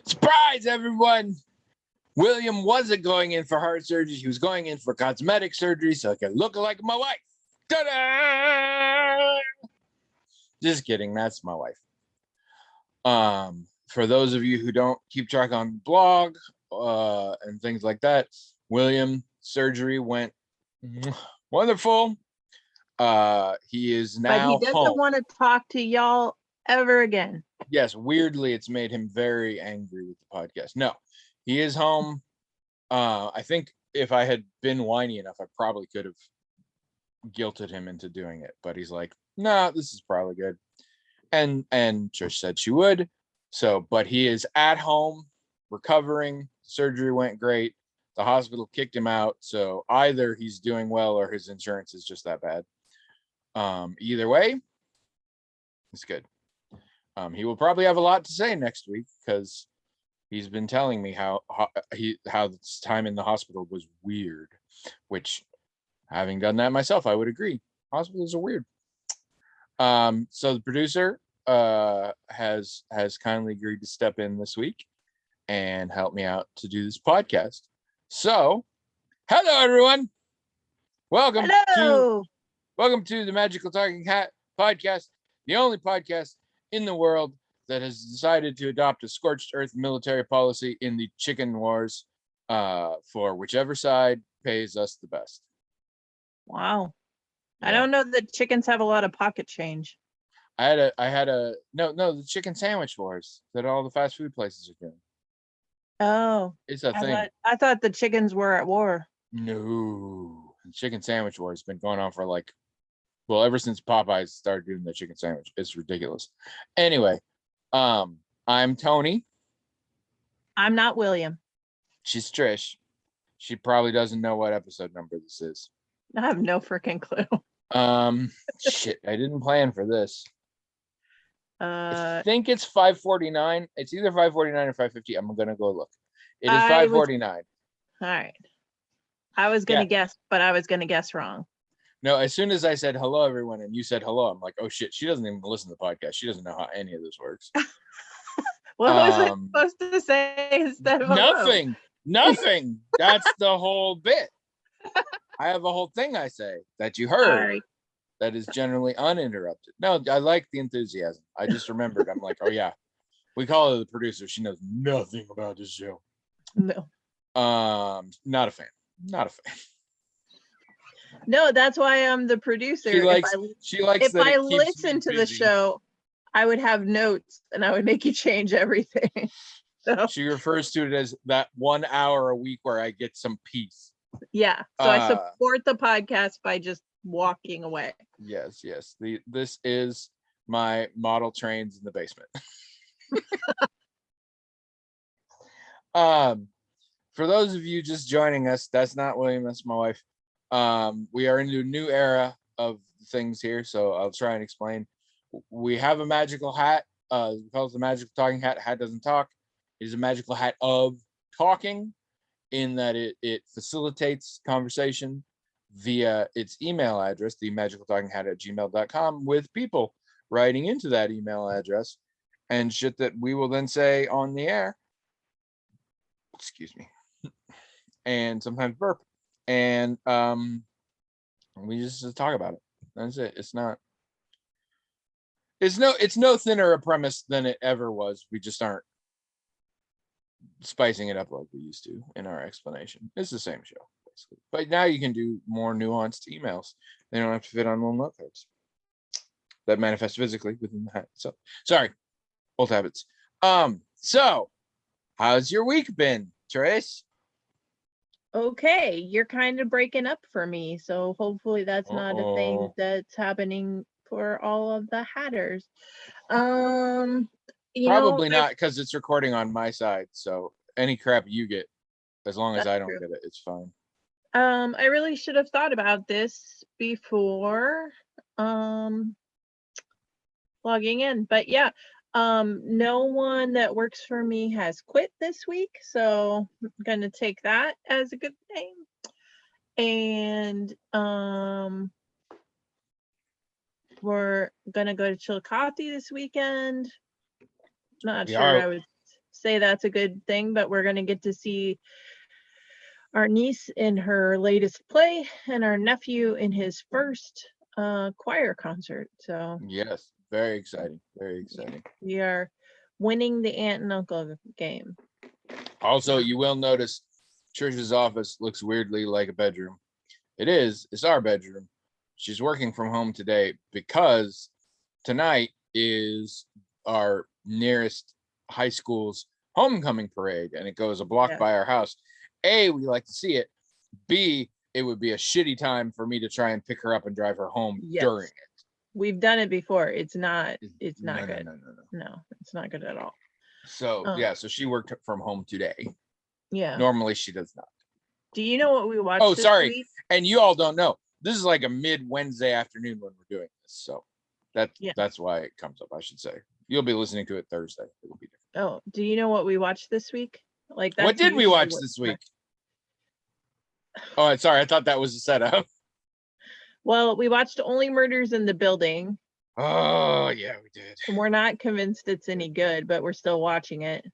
Surprise, everyone! William wasn't going in for heart surgery. He was going in for cosmetic surgery so I could look like my wife. Ta-da! Just kidding. That's my wife. For those of you who don't keep track on blog and things like that, William surgery went wonderful. He is now But he doesn't home. want to talk to y'all ever again. Yes, weirdly, it's made him very angry with the podcast. No, he is home. I think if I had been whiny enough, I probably could have guilted him into doing it. But he's like, no, this is probably good. And Trish said she would. So, but he is at home recovering. Surgery went great. The hospital kicked him out. So either he's doing well or his insurance is just that bad. Either way, it's good. He will probably have a lot to say next week because he's been telling me how this time in the hospital was weird, which, having done that myself, I would agree. Hospitals are weird. So the producer has kindly agreed to step in this week and help me out to do this podcast. So, hello everyone. Welcome to the Magical Talking Hat podcast, the only podcast in the world that has decided to adopt a scorched earth military policy in the chicken wars for whichever side pays us the best. Wow. Yeah. I don't know that chickens have a lot of pocket change. No, the chicken sandwich wars that all the fast food places are doing. Oh. It's a thing. I thought the chickens were at war. No. The chicken sandwich war has been going on for ever since Popeyes started doing the chicken sandwich. It's ridiculous. Anyway, I'm Tony. I'm not William. She's Trish. She probably doesn't know what episode number this is. I have no freaking clue. Shit, I didn't plan for this. I think it's 549. It's either 549 or 550. I'm gonna go look. It is 549. All right. I was gonna guess, but I was gonna guess wrong. No, as soon as I said hello, everyone, and you said hello, I'm like, oh shit, she doesn't even listen to the podcast. She doesn't know how any of this works. What was I supposed to say instead of hello? Nothing. That's the whole bit. I have a whole thing I say that you heard. Sorry. That is generally uninterrupted. No, I like the enthusiasm. I just remembered. I'm like, oh yeah, we call her the producer. She knows nothing about this show. No. Not a fan. Not a fan. No, that's why I'm the producer. She likes. If I listen to the show, I would have notes and I would make you change everything. So she refers to it as that 1 hour a week where I get some peace. Yeah. So I support the podcast by just walking away. Yes. This is my model trains in the basement. For those of you just joining us, that's not William, that's my wife. We are into a new era of things here, so I'll try and explain. We have a magical hat. We call it the Magical Talking Hat. Hat doesn't talk. It is a magical hat of talking, in that it facilitates conversation via its email address, the magicaltalkinghat@gmail.com, with people writing into that email address and shit that we will then say on the air. Excuse me. And sometimes burp. And we just talk about it. That's it. It's no thinner a premise than it ever was. We just aren't spicing it up like we used to in our explanation. It's the same show, basically. But now you can do more nuanced emails. They don't have to fit on little note cards that manifest physically within the hat. So sorry, old habits. So how's your week been, Trace? Okay, you're kind of breaking up for me, so hopefully that's not a thing that's happening for all of the hatters. Probably not, because it's recording on my side, so any crap you get, as long as I don't get it, it's fine. I really should have thought about this before logging in, but yeah, no one that works for me has quit this week, so I'm gonna take that as a good thing. And we're gonna go to Chillicothe this weekend. Not sure I would say that's a good thing, but we're going to get to see our niece in her latest play and our nephew in his first choir concert. So Yes, very exciting. Very exciting. we are winning the aunt and uncle game. Also, you will notice Trisha's office looks weirdly like a bedroom. It's our bedroom. She's working from home today because tonight is our nearest high school's homecoming parade, and it goes a block by our house. A, we like to see it. B, it would be a shitty time for me to try and pick her up and drive her home during it. We've done it before. It's not good. No, it's not good at all. So so she worked from home today. Yeah. Normally she does not. Do you know what we watched? Oh, sorry. Week? And you all don't know. This is like a mid Wednesday afternoon when we're doing this. So that's why it comes up, I should say. You'll be listening to it Thursday. It'll be different. Oh, do you know what we watched this week? Like what did we watch this week? Oh, sorry. I thought that was a setup. Well, we watched Only Murders in the Building. Oh, yeah, we did. And we're not convinced it's any good, but we're still watching it.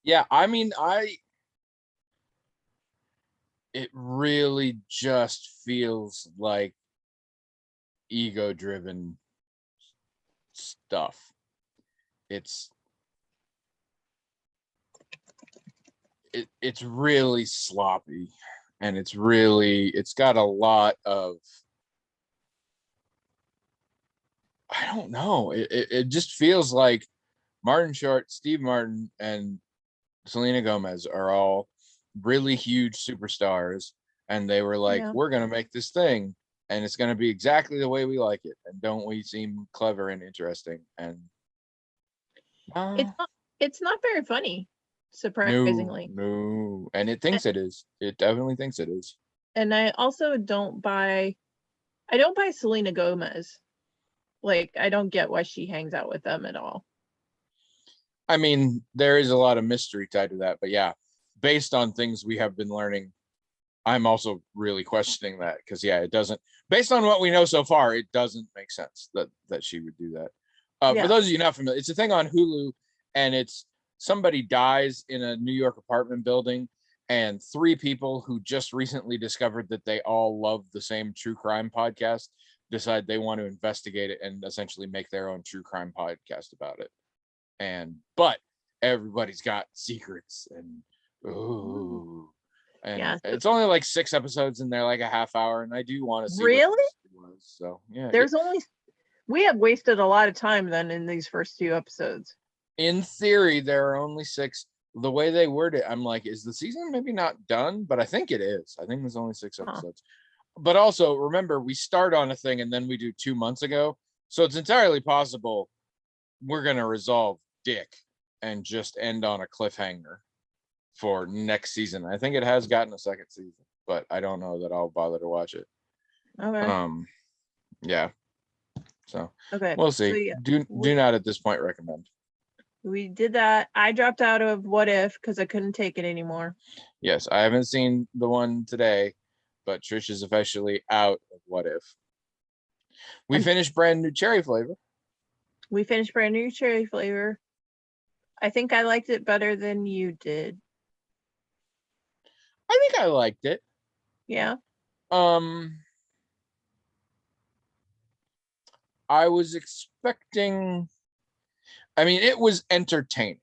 Yeah, I mean, it really just feels like ego-driven stuff. It's really sloppy, and it's got a lot of, I don't know, it just feels like Martin Short, Steve Martin, and Selena Gomez are all really huge superstars, and they were like, we're gonna make this thing and it's gonna be exactly the way we like it, and don't we seem clever and interesting? And it's not very funny, surprisingly. No, and it thinks it is. It definitely thinks it is. And I also don't buy Selena Gomez. Like, I don't get why she hangs out with them at all. I mean, there is a lot of mystery tied to that, but yeah, based on things we have been learning, I'm also really questioning that, because it doesn't, based on what we know so far, it doesn't make sense that she would do that. For those of you not familiar, it's a thing on Hulu, and it's somebody dies in a New York apartment building, and 3 people who just recently discovered that they all love the same true crime podcast decide they want to investigate it and essentially make their own true crime podcast about it. But everybody's got secrets, and it's only like 6 episodes, and they're like a half hour, and I do want to see. Really? So yeah, we have wasted a lot of time then in these first 2 episodes. In theory, there are only 6. The way they word it, I'm like, is the season maybe not done? But I think it is. I think there's only 6 episodes. But also remember, we start on a thing and then we do 2 months ago, so it's entirely possible we're gonna resolve Dick and just end on a cliffhanger for next season. I think it has gotten a 2nd season, but I don't know that I'll bother to watch it. Okay. Yeah. So okay, we'll see. Do not at this point recommend. We did that. I dropped out of What If because I couldn't take it anymore. Yes, I haven't seen the one today, but Trish is officially out of What If. We finished Brand New Cherry Flavor. I think I liked it better than you did. I think I liked it. Yeah. I was expecting, I mean, it was entertaining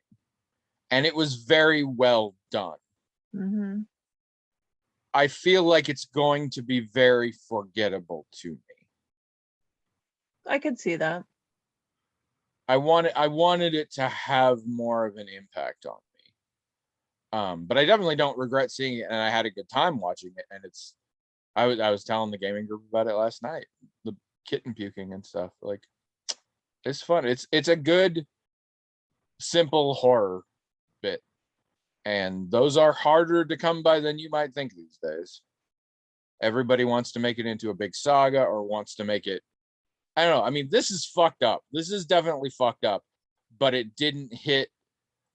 and it was very well done. Mm-hmm. I feel like it's going to be very forgettable to me. I could see that. I wanted it to have more of an impact on me. But I definitely don't regret seeing it, and I had a good time watching it. And I was telling the gaming group about it last night. The kitten puking and stuff. Like, it's fun. It's a good, simple horror bit. And those are harder to come by than you might think these days. Everybody wants to make it into a big saga or wants to make it, I don't know. I mean, this is fucked up. This is definitely fucked up, but it didn't hit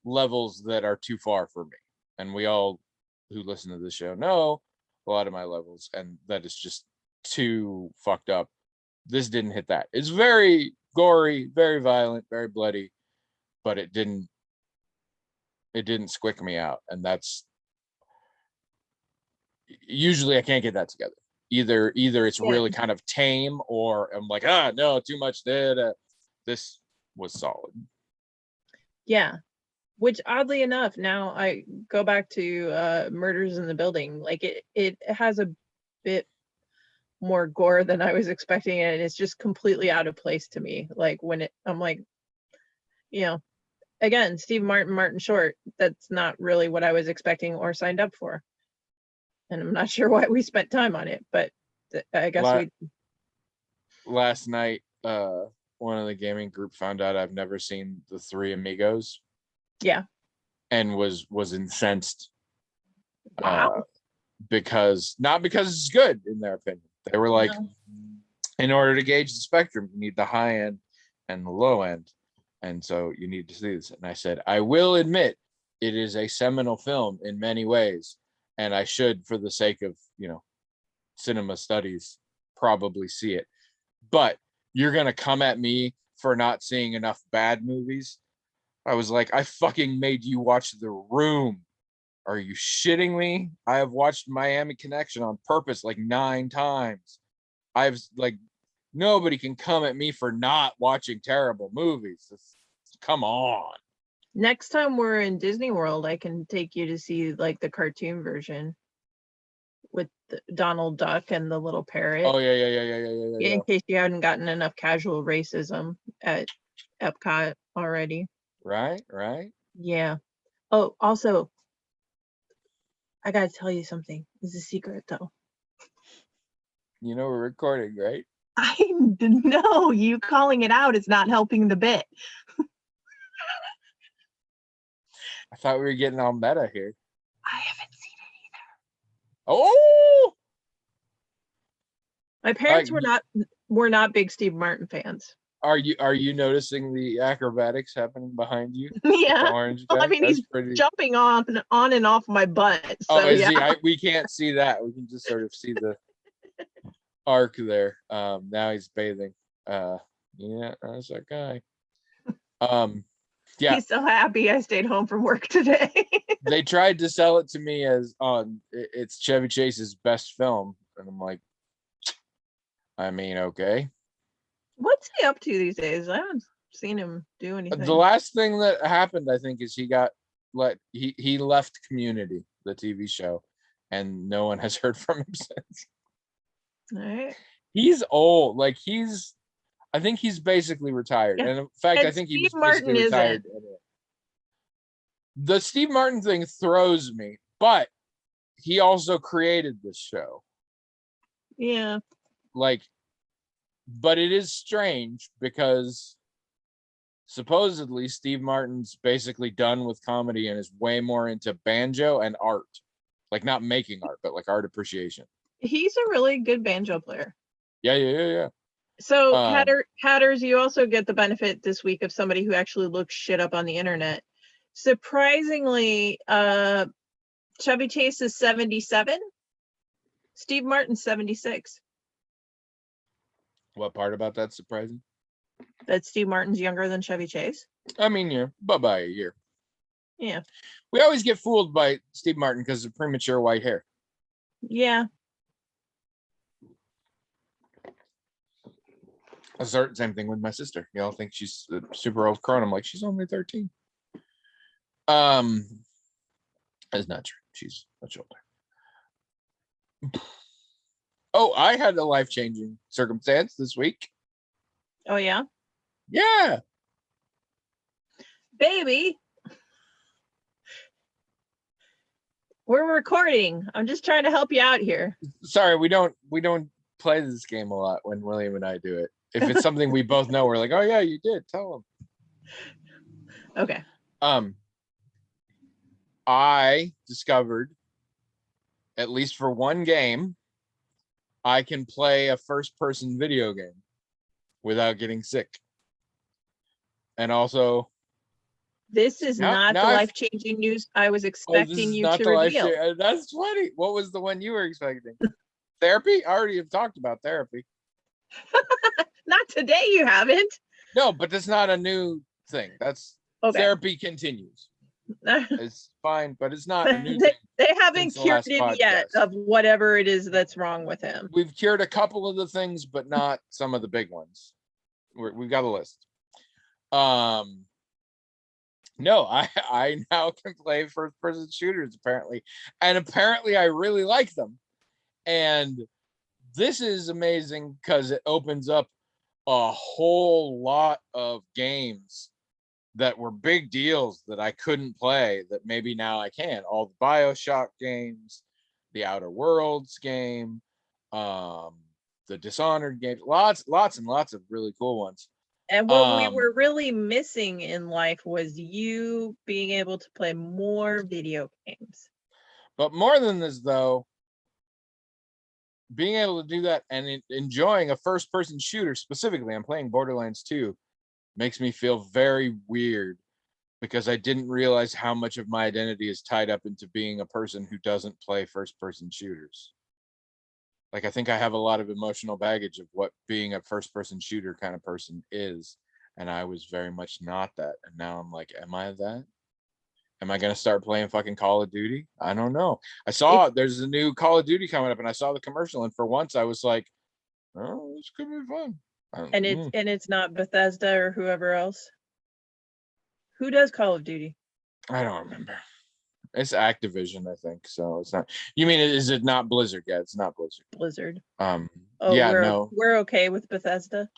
levels that are too far for me. And we all who listen to this show know a lot of my levels, and that is just too fucked up. This didn't hit that. It's very gory, very violent, very bloody, but it didn't squick me out. And that's usually I can't get that together. Either it's Yeah. really kind of tame, or I'm like, no, too much dead. This was solid. Yeah. Which oddly enough, now I go back to Murders in the Building. Like it has a bit more gore than I was expecting, and it's just completely out of place to me. Like when I'm like, again, Steve Martin Short, that's not really what I was expecting or signed up for. And I'm not sure why we spent time on it, but I guess last night, one of the gaming group found out I've never seen The Three Amigos. Yeah. And was incensed. Wow. Not because it's good in their opinion. They were like, No. In order to gauge the spectrum, you need the high end and the low end. And so you need to see this. And I said, I will admit it is a seminal film in many ways. And I should, for the sake of, cinema studies, probably see it. But you're going to come at me for not seeing enough bad movies? I was like, I fucking made you watch The Room. Are you shitting me? I have watched Miami Connection on purpose like 9 times. Nobody can come at me for not watching terrible movies. Come on. Next time we're in Disney World, I can take you to see like the cartoon version with Donald Duck and the little parrot. Oh yeah. In case you hadn't gotten enough casual racism at Epcot already. Right. Yeah. Oh, also, I gotta tell you something. It's a secret though. We're recording, right? I know you calling it out is not helping the bit. I thought we were getting all meta here. I haven't seen it either. Oh, my parents were not big Steve Martin fans. Are you noticing the acrobatics happening behind you? Yeah. The orange guy? I mean, That's he's pretty... jumping on and off my butt. So yeah. We can't see that. We can just sort of see the arc there. Now he's bathing. Yeah, that's that guy. Yeah. He's so happy I stayed home from work today. They tried to sell it to me as it's Chevy Chase's best film, and I'm like, I mean, okay. What's he up to these days? I haven't seen him do anything. The last thing that happened, I think, is he left Community, the TV show, and no one has heard from him since. All right. He's old. Like I think he's basically retired. Yeah. And in fact, I think he was basically retired. The Steve Martin thing throws me, but he also created this show. Yeah. But it is strange because supposedly Steve Martin's basically done with comedy and is way more into banjo and art. Like not making art, but like art appreciation. He's a really good banjo player. Yeah. So Hatters, you also get the benefit this week of somebody who actually looks shit up on the internet. Surprisingly, Chevy Chase is 77. Steve Martin's 76. What part about that's surprising? That Steve Martin's younger than Chevy Chase? I mean, yeah, but by a year. Yeah. We always get fooled by Steve Martin because of premature white hair. Yeah. Same thing with my sister. Y'all think she's super old crone. I'm like, she's only 13. That's not true. She's much older. Oh, I had a life-changing circumstance this week. Oh, yeah? Yeah. Baby. We're recording. I'm just trying to help you out here. Sorry, we don't play this game a lot when William and I do it. If it's something we both know, we're like, oh yeah, you did. Tell him. Okay. I discovered, at least for one game, I can play a first-person video game without getting sick. And also, this is not the life-changing news I was expecting you to reveal. That's funny. What was the one you were expecting? Therapy? I already have talked about therapy. Not today, you haven't. No, but that's not a new thing. That's Okay. Therapy continues. It's fine, but it's not a new they, thing. they haven't since the cured last him yet podcast. of whatever it is that's wrong with him. We've cured a couple of the things, but not some of the big ones. We've got a list. No, I now can play first person shooters apparently, and apparently I really like them. And this is amazing because it opens up a whole lot of games that were big deals that I couldn't play that maybe now I can. All the BioShock games, the Outer Worlds game, the Dishonored games, lots and lots of really cool ones. And what we were really missing in life was you being able to play more video games. But more than this, though, being able to do that and enjoying a first-person shooter, specifically, I'm playing Borderlands 2, makes me feel very weird because I didn't realize how much of my identity is tied up into being a person who doesn't play first-person shooters. Like, I think I have a lot of emotional baggage of what being a first-person shooter kind of person is, and I was very much not that. And now I'm like, am I that? Am I going to start playing fucking Call of Duty? I don't know. I saw there's a new Call of Duty coming up, and I saw the commercial, and for once I was like, oh, this could be fun. And it's not Bethesda or whoever else. Who does Call of Duty? I don't remember. It's Activision, I think. So it's not. You mean is it not Blizzard? Yeah, it's not Blizzard. Blizzard. Oh, yeah, no. We're okay with Bethesda.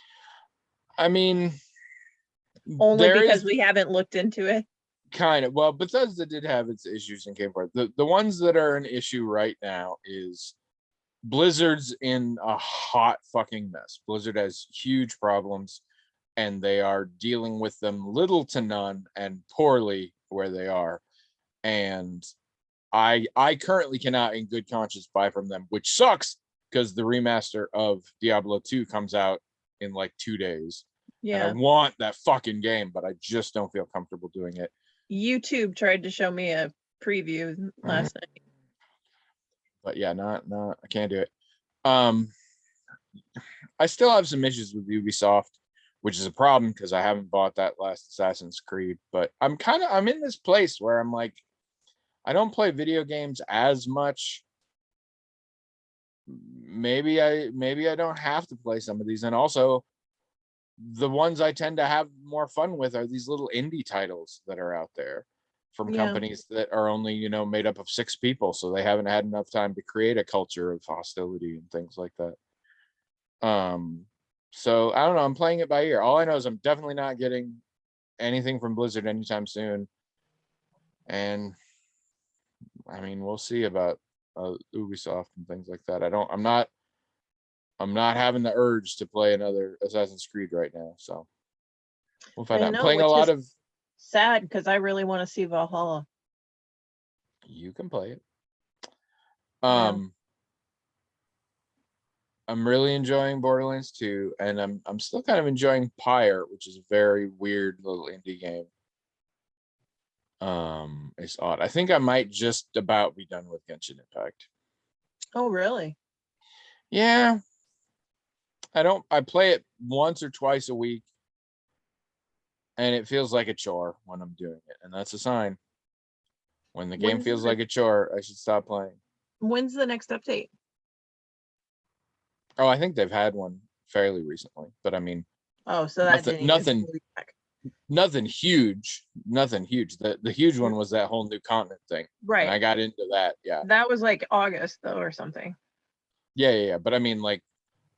I mean, only because we haven't looked into it. Kind of. Well, Bethesda did have its issues and came for it. The ones that are an issue right now is Blizzard's in a hot fucking mess. Blizzard has huge problems, and they are dealing with them little to none and poorly where they are. And I currently cannot in good conscience buy from them, which sucks because the remaster of Diablo 2 comes out in like 2 days. Yeah. And I want that fucking game, but I just don't feel comfortable doing it. YouTube tried to show me a preview last night. But yeah, not I can't do it. I still have some issues with Ubisoft, which is a problem because I haven't bought that last Assassin's Creed, but I'm in this place where I'm like, I don't play video games as much. Maybe I don't have to play some of these. And also the ones I tend to have more fun with are these little indie titles that are out there from companies that are only, made up of 6 people. So they haven't had enough time to create a culture of hostility and things like that. So I don't know. I'm playing it by ear. All I know is I'm definitely not getting anything from Blizzard anytime soon. And I mean, we'll see about Ubisoft and things like that. I'm not having the urge to play another Assassin's Creed right now. So we'll find out. I'm playing a lot of sad because I really want to see Valhalla. You can play it. I'm really enjoying Borderlands 2, and I'm still kind of enjoying Pyre, which is a very weird little indie game. It's odd. I think I might just about be done with Genshin Impact. Oh, really? Yeah. I play it once or twice a week, and it feels like a chore when I'm doing it, and that's a sign. When the game feels like a chore, I should stop playing. When's the next update? Oh, I think they've had one fairly recently, but I mean, so that nothing huge. The huge one was that whole new continent thing. Right. And I got into that. Yeah. That was like August though, or something. Yeah. But I mean, like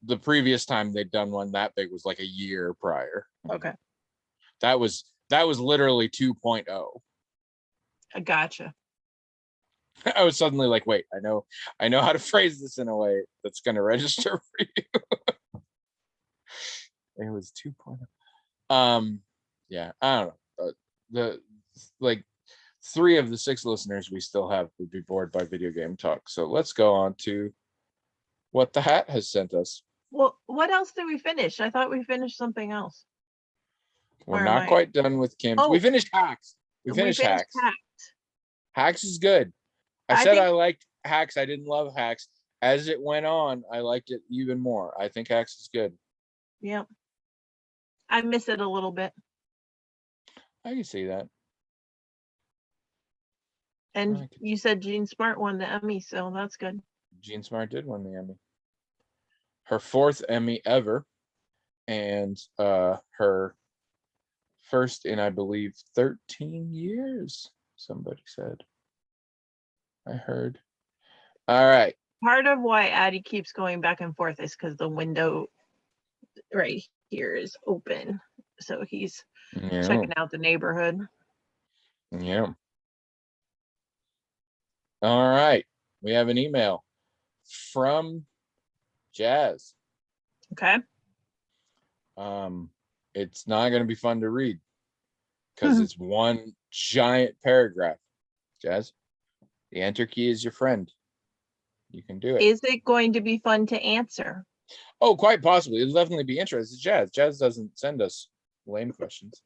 the previous time they'd done one that big was like a year prior. Okay. That was literally 2.0. I gotcha. I was suddenly like, wait, I know how to phrase this in a way that's going to register for you. It was 2.0. Yeah, I don't know. The like 3 of the 6 listeners we still have would be bored by video game talk. So let's go on to what the hat has sent us. Well, what else did we finish? I thought we finished something else. We're not quite done with Kim's. We finished Hacks. We finished Hacks. Hacks is good. I said I liked Hacks. I didn't love Hacks. As it went on, I liked it even more. I think Hacks is good. Yeah. I miss it a little bit. I can see that. And you said Jean Smart won the Emmy, so that's good. Jean Smart did win the Emmy. Her 4th Emmy ever, and her first in, I believe, 13 years, somebody said. I heard. All right. Part of why Addie keeps going back and forth is because the window right here is open. So he's checking out the neighborhood. Yeah. All right. We have an email from Jazz. Okay. It's not going to be fun to read because it's one giant paragraph. Jazz, the enter key is your friend. You can do it. Is it going to be fun to answer? Oh, quite possibly. It'll definitely be interesting. Jazz. Jazz doesn't send us lame questions.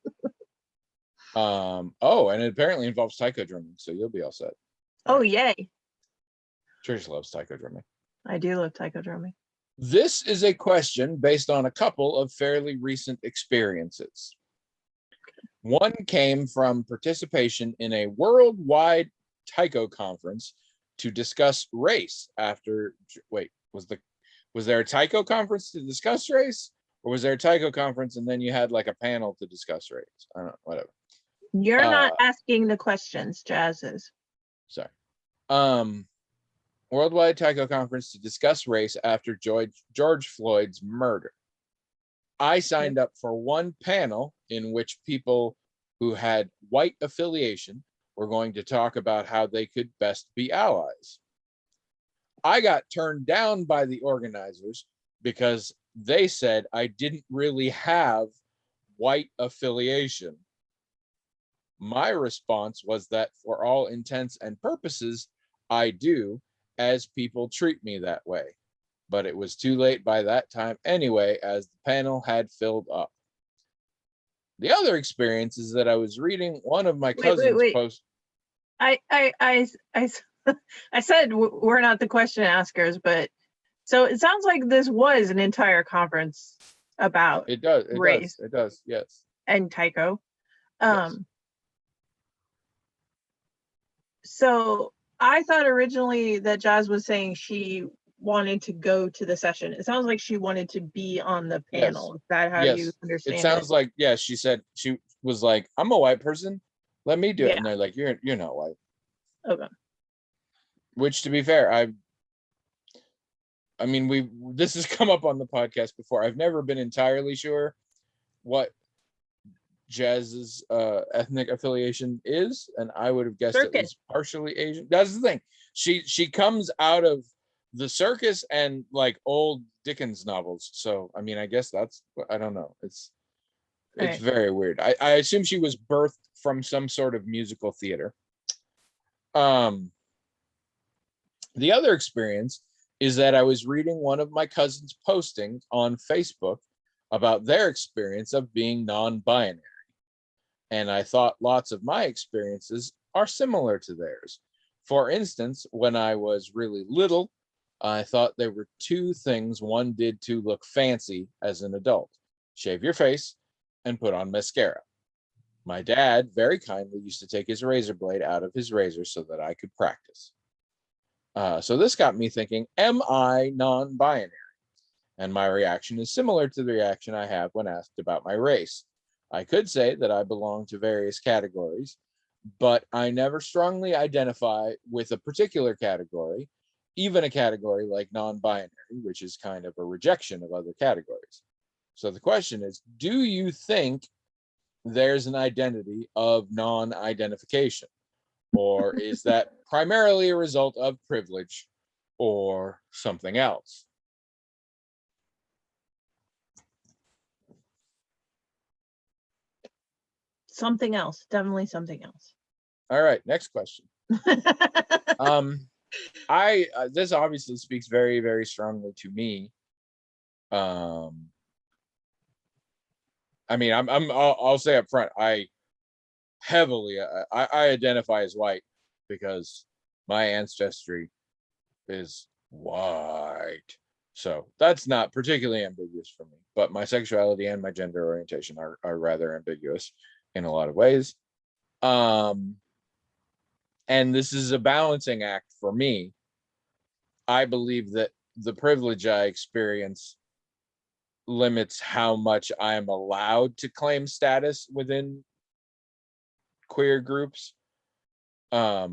Oh, and it apparently involves taiko drumming, so you'll be all set. Oh, yay. Trish loves taiko drumming. I do love taiko drumming. This is a question based on a couple of fairly recent experiences. One came from participation in a worldwide taiko conference to discuss race after, wait, was there a taiko conference to discuss race? Or was there a taiko conference and then you had like a panel to discuss race? I don't know, whatever. You're not asking the questions, Jazz is. Sorry. Worldwide Taiko Conference to discuss race after George Floyd's murder. I signed up for one panel in which people who had white affiliation were going to talk about how they could best be allies. I got turned down by the organizers because they said I didn't really have white affiliation. My response was that for all intents and purposes, I do, as people treat me that way. But it was too late by that time anyway, as the panel had filled up. The other experience is that I was reading one of my cousin's posts. I said we're not the question askers, but so it sounds like this was an entire conference about race. It does, yes. And taiko. Yes. So I thought originally that Jazz was saying she wanted to go to the session. It sounds like she wanted to be on the panel. Yes. Is that how you understand it? Sounds like, yeah, she said, she was like, I'm a white person. Let me do it. And they're like, you're not white. Okay. Which, to be fair, I mean, this has come up on the podcast before. I've never been entirely sure what Jazz's ethnic affiliation is, and I would have guessed it was partially Asian. That's the thing. She comes out of the circus and like old Dickens novels. So I mean, I guess that's, I don't know. It's very weird. I assume she was birthed from some sort of musical theater. The other experience is that I was reading one of my cousin's postings on Facebook about their experience of being non-binary. And I thought lots of my experiences are similar to theirs. For instance, when I was really little, I thought there were two things one did to look fancy as an adult: shave your face and put on mascara. My dad very kindly used to take his razor blade out of his razor so that I could practice. So this got me thinking, am I non-binary? And my reaction is similar to the reaction I have when asked about my race. I could say that I belong to various categories, but I never strongly identify with a particular category, even a category like non-binary, which is kind of a rejection of other categories. So the question is, do you think there's an identity of non-identification? Or is that primarily a result of privilege or something else? Something else, definitely something else. All right, next question. This obviously speaks very, very strongly to me. I mean, I'll say up front, I identify as white because my ancestry is white. So that's not particularly ambiguous for me, but my sexuality and my gender orientation are rather ambiguous. in a lot of ways. And this is a balancing act for me. I believe that the privilege I experience limits how much I am allowed to claim status within queer groups. But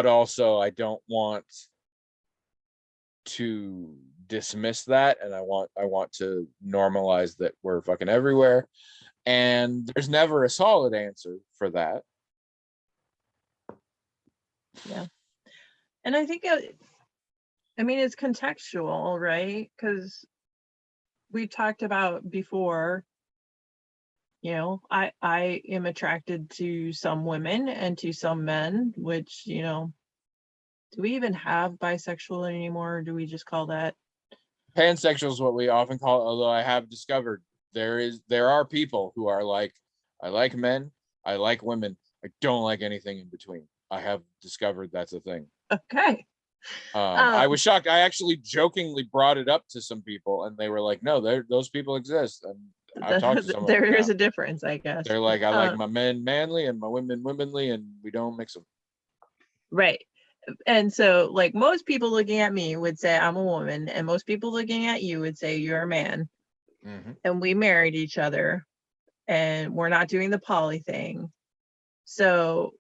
also I don't want to dismiss that, and I want to normalize that we're fucking everywhere, and there's never a solid answer for that. Yeah. And I think I mean, it's contextual, right? Because we've talked about before, you know, I am attracted to some women and to some men, which, you know, do we even have bisexual anymore? Or do we just call that? Pansexual is what we often call it, although I have discovered there are people who are like, I like men, I like women, I don't like anything in between. I have discovered that's a thing. Okay. I was shocked. I actually jokingly brought it up to some people, and they were like, "No, those people exist." And I've talked to some of them There is now. a difference, I guess. They're like, "I like my men manly and my women womanly, and we don't mix them." Right. And so, like, most people looking at me would say I'm a woman, and most people looking at you would say you're a man. Mm-hmm. And we married each other, and we're not doing the poly thing. So,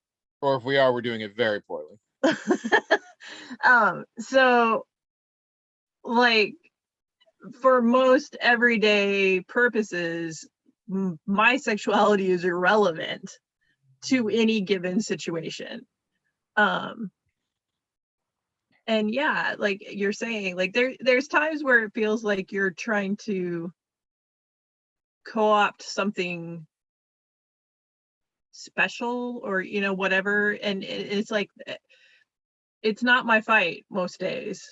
or if we are, we're doing it very poorly. So, like, for most everyday purposes, my sexuality is irrelevant to any given situation. And yeah, like you're saying, like there's times where it feels like you're trying to co-opt something special, or, you know, whatever, and it's like, it's not my fight most days,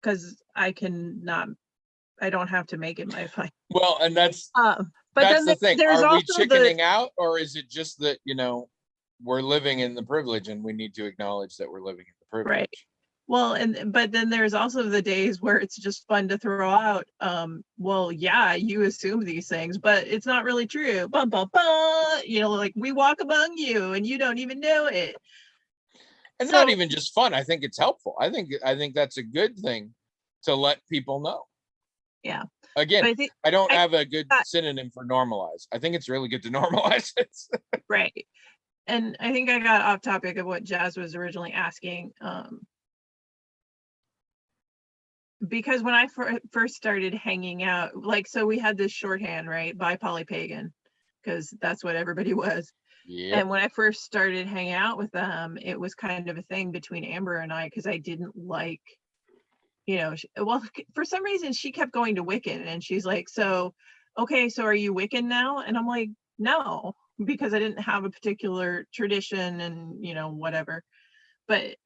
because I don't have to make it my fight. Well, and that's But that's then the thing. there's Are we also chickening out, or is it just that, you know, we're living in the privilege and we need to acknowledge that we're living in the privilege? Right. Well, but then there's also the days where it's just fun to throw out, well, yeah, you assume these things, but it's not really true. Bum, bum, bum. You know, like, we walk among you and you don't even know it. And So, not even just fun. I think it's helpful. I think that's a good thing to let people know. yeah. Again, I don't have a good that, synonym for normalize. I think it's really good to normalize it. Right. And I think I got off topic of what Jazz was originally asking. Because when I first started hanging out, like, so we had this shorthand, right, by polypagan, because that's what everybody was. Yep. And when I first started hanging out with them, it was kind of a thing between Amber and I, because I didn't like, you know, well, for some reason she kept going to Wiccan, and she's like, so, okay, so are you Wiccan now? And I'm like, no, because I didn't have a particular tradition, and, you know, whatever. But,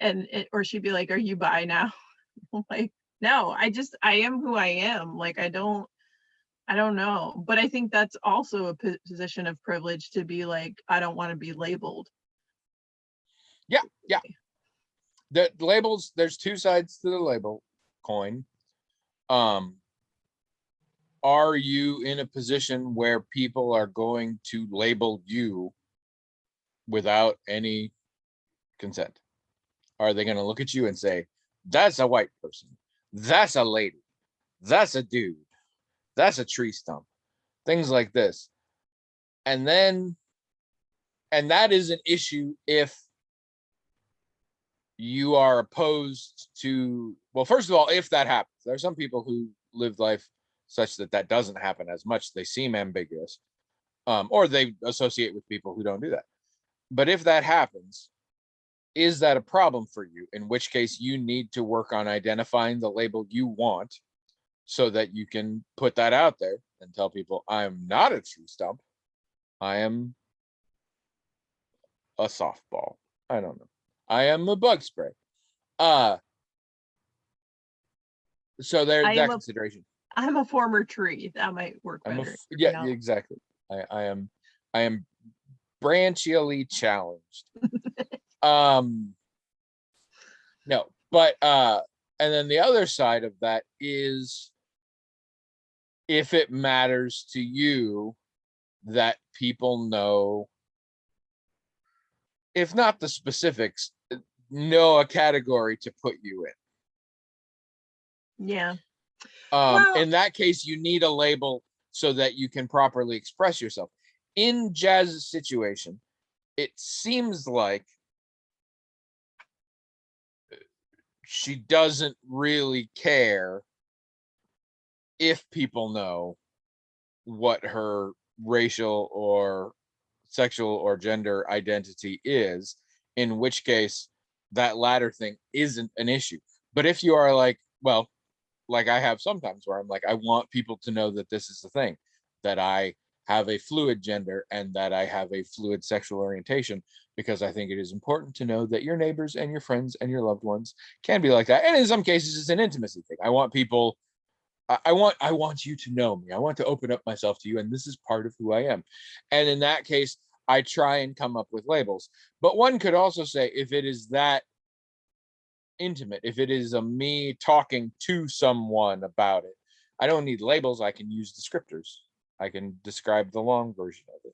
or she'd be like, are you bi now? I'm like, no, I am who I am. Like, I don't know. But I think that's also a position of privilege, to be like, I don't want to be labeled. Yeah. The labels, there's two sides to the label coin. Are you in a position where people are going to label you without any consent? Are they going to look at you and say, that's a white person, that's a lady, that's a dude, that's a tree stump, things like this? And that is an issue if you are opposed to, well, first of all, if that happens, there are some people who live life such that doesn't happen as much. They seem ambiguous, or they associate with people who don't do that. But if that happens, is that a problem for you? In which case, you need to work on identifying the label you want, so that you can put that out there and tell people, I am not a tree stump. I am a softball. I don't know. I am a bug spray. So there's that consideration. I'm a former tree. That might work better. Yeah, exactly. I am branchially challenged. No, but and then the other side of that is, if it matters to you, that people know, if not the specifics, know a category to put you in. Yeah. Well, In that case, you need a label so that you can properly express yourself. In Jazz's situation, it seems like she doesn't really care if people know what her racial or sexual or gender identity is, in which case that latter thing isn't an issue. But if you are like, well, like I have sometimes where I'm like, I want people to know that this is the thing, that I have a fluid gender and that I have a fluid sexual orientation, because I think it is important to know that your neighbors and your friends and your loved ones can be like that. And in some cases, it's an intimacy thing. I want people, I want you to know me. I want to open up myself to you, and this is part of who I am. And in that case, I try and come up with labels. But one could also say, if it is that intimate, if it is a me talking to someone about it, I don't need labels. I can use descriptors. I can describe the long version of it.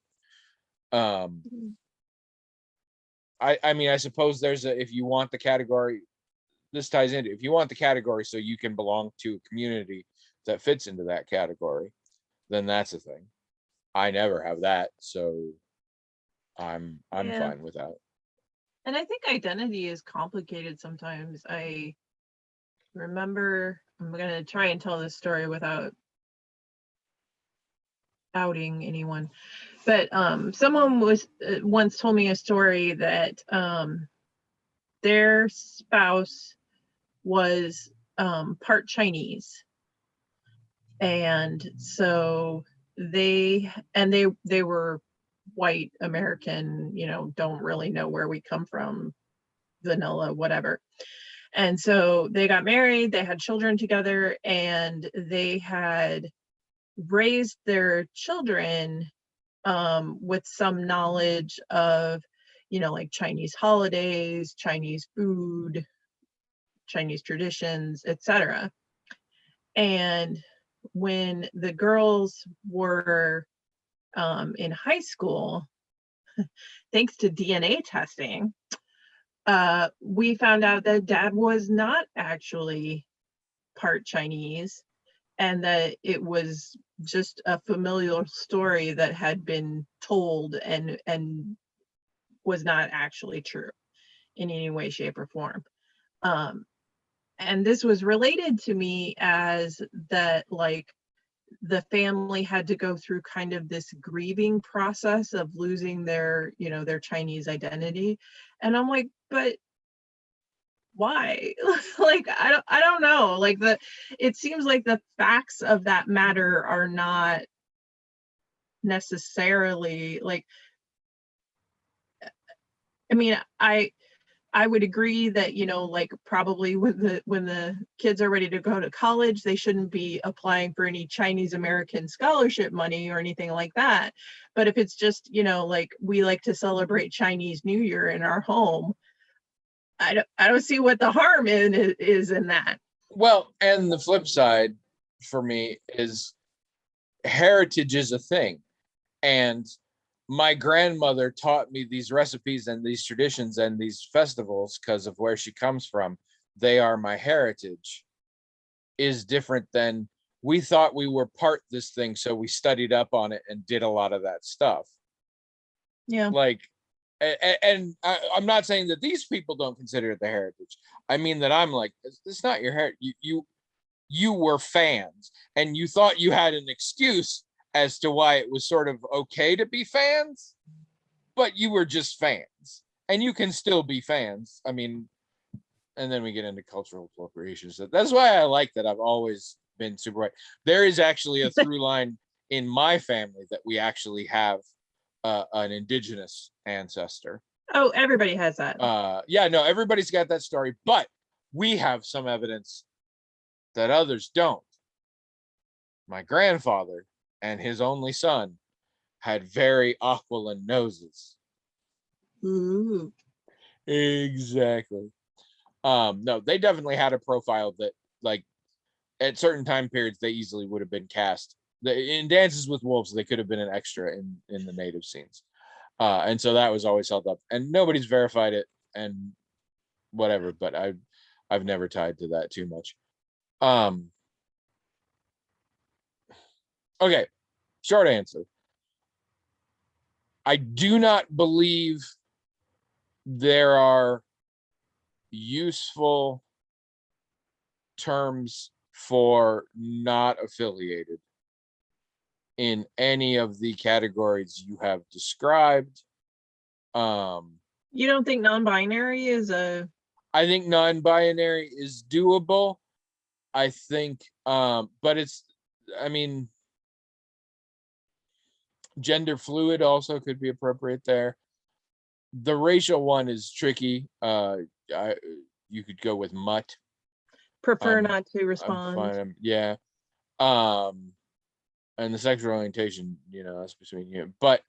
I mean, I suppose there's a, if you want the category, this ties into, if you want the category so you can belong to a community that fits into that category, then that's a thing. I never have that, so I'm yeah. fine with that. And I think identity is complicated sometimes. I remember, I'm going to try and tell this story without outing anyone, but someone was once told me a story that their spouse was part Chinese, and so they were white American, don't really know where we come from, vanilla, whatever. And so they got married, they had children together, and they had raised their children with some knowledge of, like Chinese holidays, Chinese food, Chinese traditions, etc. And when the girls were in high school, thanks to DNA testing, we found out that dad was not actually part Chinese, and that it was just a familial story that had been told and was not actually true in any way, shape, or form. And this was related to me as that, like, the family had to go through kind of this grieving process of losing their, their Chinese identity. And I'm like, but why? Like, I don't know. Like, it seems like the facts of that matter are not necessarily like, I mean, I would agree that, like, probably when the kids are ready to go to college, they shouldn't be applying for any Chinese American scholarship money or anything like that. But if it's just, like, we like to celebrate Chinese New Year in our home, I don't see what the harm is in that. Well, and the flip side for me is heritage is a thing. And my grandmother taught me these recipes and these traditions and these festivals because of where she comes from. They are my heritage, is different than we thought we were part this thing, so we studied up on it and did a lot of that stuff. Yeah. Like, and I'm not saying that these people don't consider it the heritage. I mean that I'm like, it's not your heritage. You were fans, and you thought you had an excuse as to why it was sort of okay to be fans, but you were just fans, and you can still be fans. I mean, and then we get into cultural appropriations. So that's why I like that I've always been super white. There is actually a through line in my family that we actually have an indigenous ancestor. Oh, everybody has that. Yeah, no, everybody's got that story, but we have some evidence that others don't. My grandfather and his only son had very aquiline noses. Ooh. Exactly. No, they definitely had a profile that, like, at certain time periods, they easily would have been cast in Dances with Wolves, they could have been an extra in the native scenes. And so that was always held up, and nobody's verified it and whatever, but I've never tied to that too much. Okay, short answer. I do not believe there are useful terms for not affiliated in any of the categories you have described. You don't think non-binary is a... I think non-binary is doable. I think, but it's, I mean, gender fluid also could be appropriate there. The racial one is tricky. You could go with mutt. Prefer not to respond. Yeah. And the sexual orientation, that's between you. But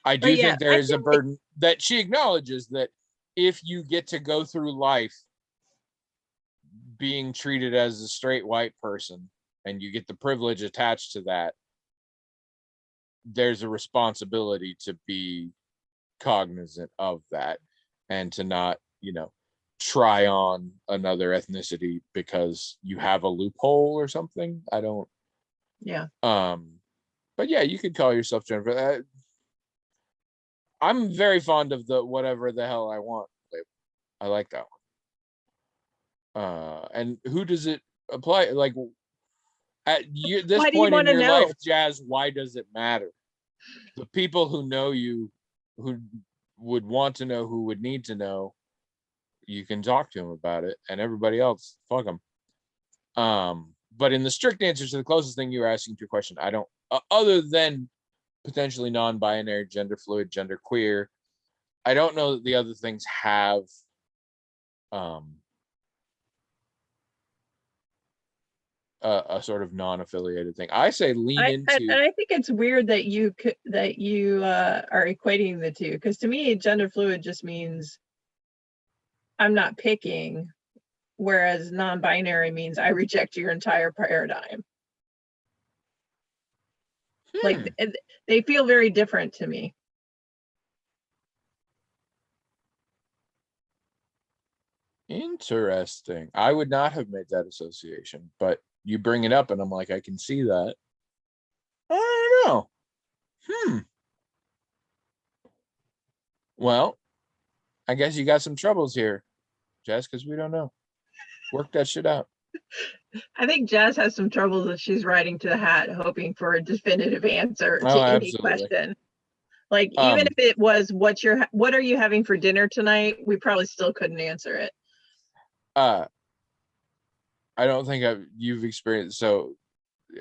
I do think there is a burden that she acknowledges, that if you get to go through life being treated as a straight white person and you get the privilege attached to that, there's a responsibility to be cognizant of that and to not, try on another ethnicity because you have a loophole or something. I don't. Yeah. But yeah, you could call yourself Jennifer. I'm very fond of the whatever the hell I want label. I like that one. And who does it apply? Like, at this point in your life, Jazz, why does it matter? The people who know you, who would want to know, who would need to know, you can talk to them about it, and everybody else, fuck them. But in the strict answer to the closest thing you were asking to your question, I don't, other than potentially non-binary, gender fluid, gender queer, I don't know that the other things have a sort of non-affiliated thing. I say lean into. I think it's weird that you are equating the two, because to me, gender fluid just means I'm not picking, whereas non-binary means I reject your entire paradigm. Like, they feel very different to me. Interesting. I would not have made that association, but you bring it up and I'm like, I can see that. I don't know. Well, I guess you got some troubles here, Jess, because we don't know. Work that shit out. I think Jazz has some troubles that she's writing to the hat, hoping for a definitive answer to any question. Like, even if it was, what are you having for dinner tonight? We probably still couldn't answer it. I don't think you've experienced. So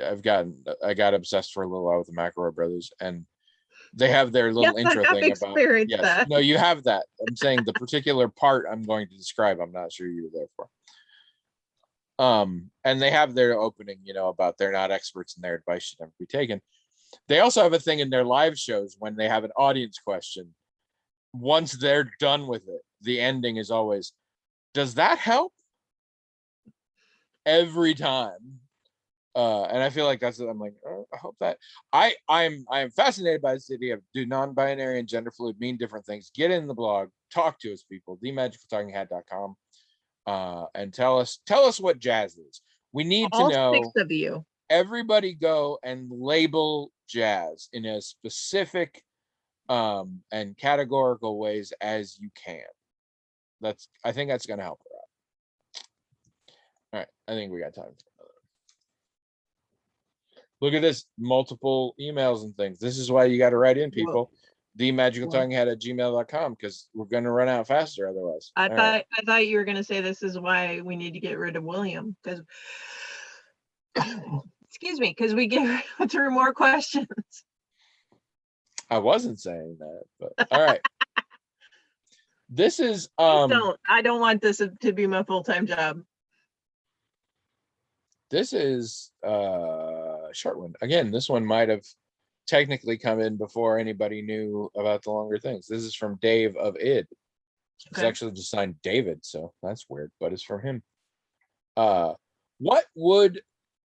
I got obsessed for a little while with the McElroy brothers, and they have their little intro thing about. Yes, that. No, you have that. I'm saying the particular part I'm going to describe, I'm not sure you were there for. And they have their opening, about they're not experts and their advice should never be taken. They also have a thing in their live shows when they have an audience question. Once they're done with it, the ending is always, does that help? Every time. And I feel like that's what I'm like, oh, I hope that I am fascinated by this idea of, do non-binary and gender fluid mean different things? Get in the blog, talk to us, people, themagicaltalkinghat.com. And tell us what Jazz is. We need to know. All 6 of you. Everybody go and label Jazz in as specific and categorical ways as you can. I think that's going to help her out. All right, I think we got time for another. Look at this, multiple emails and things. This is why you got to write in, people. themagicaltalkinghat@gmail.com, because we're going to run out faster otherwise. I thought you were going to say this is why we need to get rid of William, because excuse me, because we get through more questions. I wasn't saying that, but all right. This is I don't want this to be my full-time job. This is a short one. Again, this one might have technically come in before anybody knew about the longer things. This is from Dave of ID. It's actually just signed David, so that's weird, but it's from him. What would,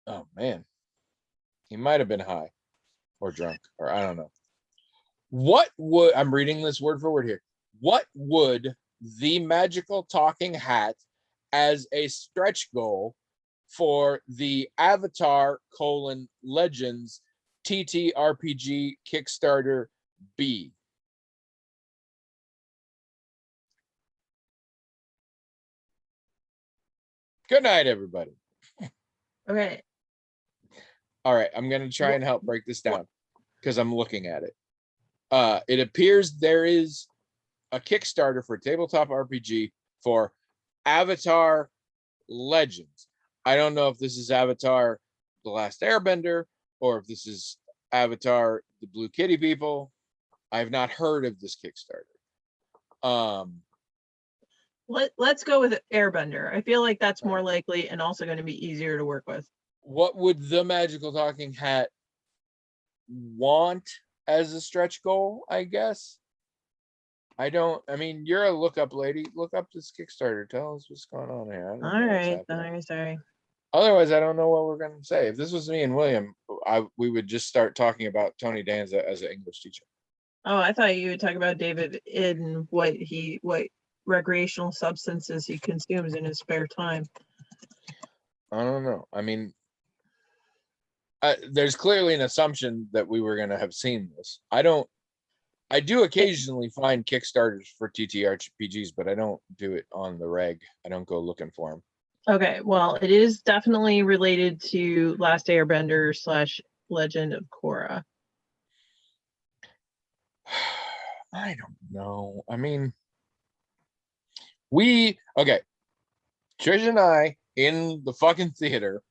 oh man, He might have been high or drunk, or I don't know. What would, I'm reading this word for word here. What would the magical talking hat as a stretch goal for the Avatar Legends TTRPG Kickstarter be? Good night, everybody. Okay. All right, I'm going to try and help break this down because I'm looking at it. It appears there is a Kickstarter for tabletop RPG for Avatar Legends. I don't know if this is Avatar The Last Airbender or if this is Avatar The Blue Kitty People. I have not heard of this Kickstarter. Let's go with Airbender. I feel like that's more likely and also going to be easier to work with. What would the magical talking hat want as a stretch goal, I guess? I mean, you're a lookup lady. Look up this Kickstarter. Tell us what's going on here. All right. Sorry. Otherwise, I don't know what we're going to say. If this was me and William, we would just start talking about Tony Danza as an English teacher. Oh, I thought you would talk about David in what recreational substances he consumes in his spare time. I don't know. I mean, there's clearly an assumption that we were going to have seen this. I do occasionally find Kickstarters for TTRPGs, but I don't do it on the reg. I don't go looking for them. Okay, well, it is definitely related to Last Airbender / Legend of Korra. I don't know. I mean, Trish and I in the fucking theater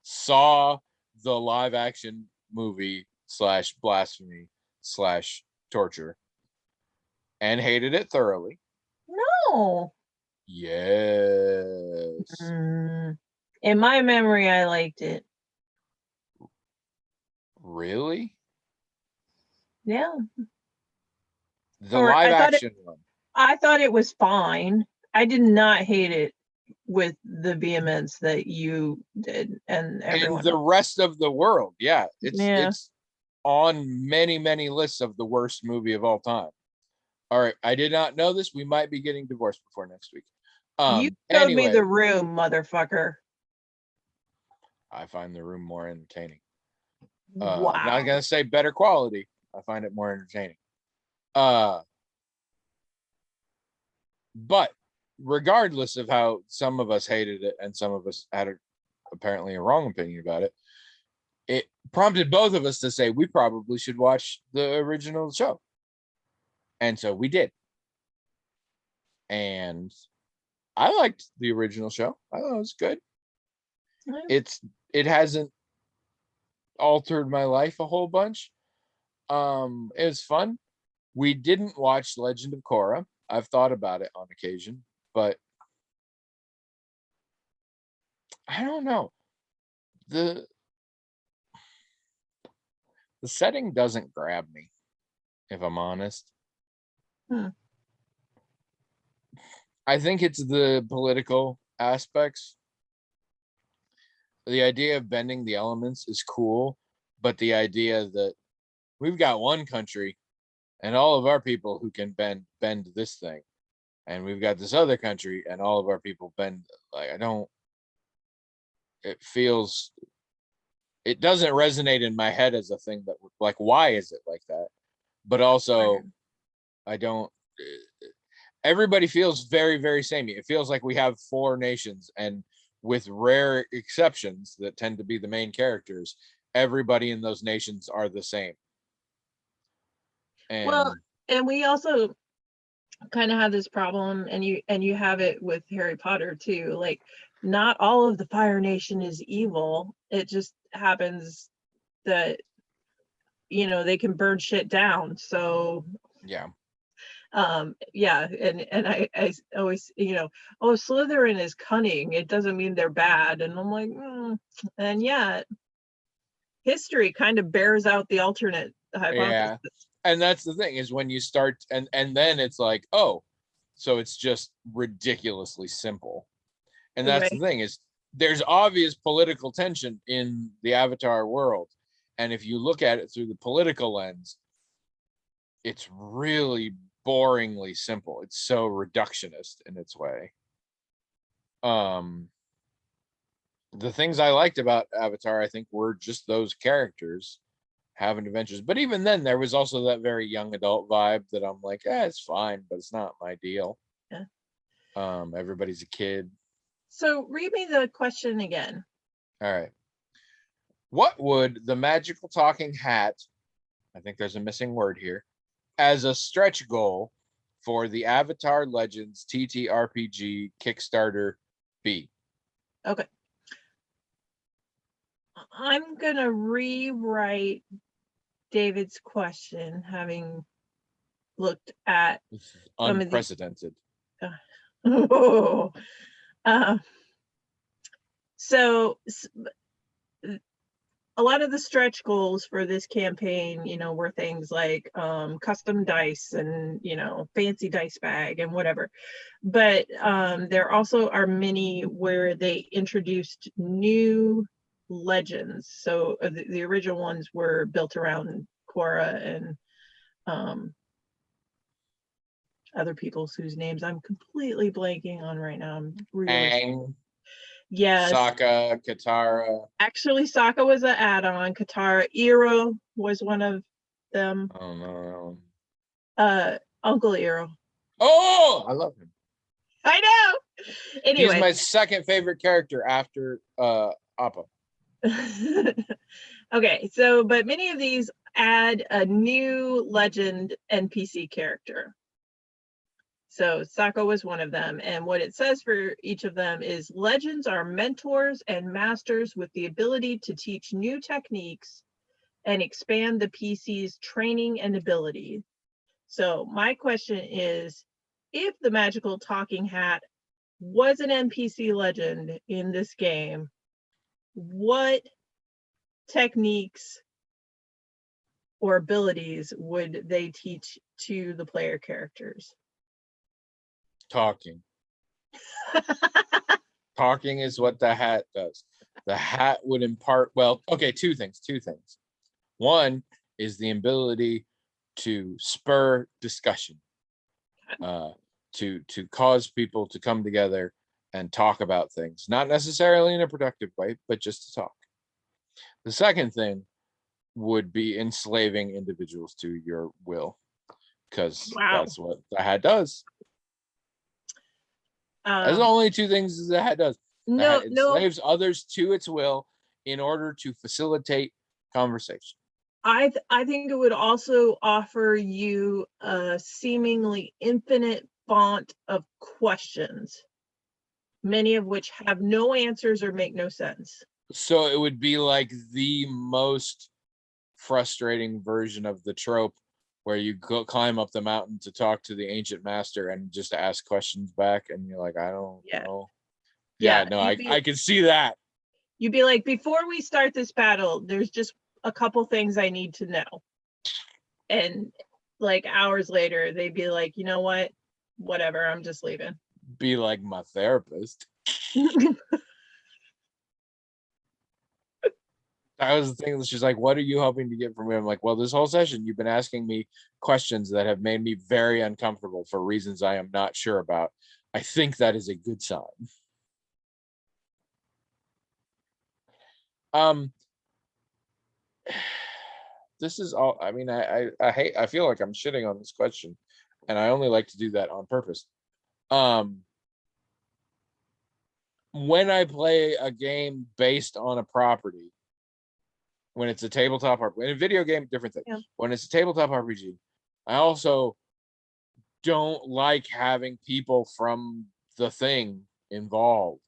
saw the live action movie / blasphemy / torture and hated it thoroughly. No. Yes. In my memory, I liked it. Really? Yeah. The live action one. I thought it was fine. I did not hate it with the vehemence that you did and everyone. And the rest of the world. Yeah. It's on many, many lists of the worst movie of all time. All right. I did not know this. We might be getting divorced before next week. You showed me The Room, motherfucker. I find The Room more entertaining. Wow. I'm not going to say better quality. I find it more entertaining. But regardless of how some of us hated it and some of us had apparently a wrong opinion about it, it prompted both of us to say we probably should watch the original show. And so we did. And I liked the original show. I thought it was good. It hasn't altered my life a whole bunch. It was fun. We didn't watch Legend of Korra. I've thought about it on occasion, but I don't know. The setting doesn't grab me, if I'm honest. I think it's the political aspects. The idea of bending the elements is cool, but the idea that we've got one country and all of our people who can bend this thing, and we've got this other country and all of our people bend, like, it doesn't resonate in my head as a thing that, like, why is it like that? But also, everybody feels very, very samey. It feels like we have 4 nations, and with rare exceptions that tend to be the main characters, everybody in those nations are the same. And we also kind of have this problem, and you have it with Harry Potter too. Like, not all of the Fire Nation is evil. It just happens that they can burn shit down. So yeah. And I always, Slytherin is cunning. It doesn't mean they're bad. And I'm like, and yet history kind of bears out the alternate hypothesis. Yeah. And that's the thing, is when you start and then it's like, oh, so it's just ridiculously simple. And that's the thing, is there's obvious political tension in the Avatar world. And if you look at it through the political lens, it's really boringly simple. It's so reductionist in its way. The things I liked about Avatar, I think, were just those characters having adventures. But even then, there was also that very young adult vibe that I'm like, it's fine, but it's not my deal. Yeah. Everybody's a kid. So read me the question again. All right. What would the magical talking hat, I think there's a missing word here, as a stretch goal for the Avatar Legends TTRPG Kickstarter be? Okay. I'm going to rewrite David's question, having looked at This is some unprecedented. So a lot of the stretch goals for this campaign, were things like custom dice and, fancy dice bag and whatever. But there also are many where they introduced new legends. So the original ones were built around Korra and other people's whose names I'm completely blanking on right now. I'm really Aang, yes. Sokka, Katara. Actually, Sokka was an add-on. Katara, Iroh was one of them. Oh no. Uncle Iroh. Oh, I love him. I know. Anyway, he's my second favorite character after Appa. Okay, so but many of these add a new legend NPC character. So Sokka was one of them, and what it says for each of them is legends are mentors and masters with the ability to teach new techniques and expand the PC's training and ability. So my question is, if the magical talking hat was an NPC legend in this game, what techniques or abilities would they teach to the player characters? Talking. Talking is what the hat does. The hat would impart, well, okay, two things. One is the ability to spur discussion, to cause people to come together and talk about things, not necessarily in a productive way, but just to talk. The second thing would be enslaving individuals to your will, because that's what the hat does. That's the only two things the hat does. The hat enslaves others to its will in order to facilitate conversation. I think it would also offer you a seemingly infinite font of questions, many of which have no answers or make no sense. So it would be like the most frustrating version of the trope where you go climb up the mountain to talk to the ancient master and just ask questions back, and you're like, I don't know. I can see that. You'd be like, before we start this battle, there's just a couple things I need to know. And like hours later, they'd be like, you know what? Whatever, I'm just leaving. Be like my therapist. That was the thing. She's like, what are you hoping to get from me? I'm like, well, this whole session, you've been asking me questions that have made me very uncomfortable for reasons I am not sure about. I think that is a good sign. This is all, I mean, I feel like I'm shitting on this question, and I only like to do that on purpose. When I play a game based on a property, when it's a tabletop RPG, in a video game, different thing. Yeah. When it's a tabletop RPG, I also don't like having people from the thing involved.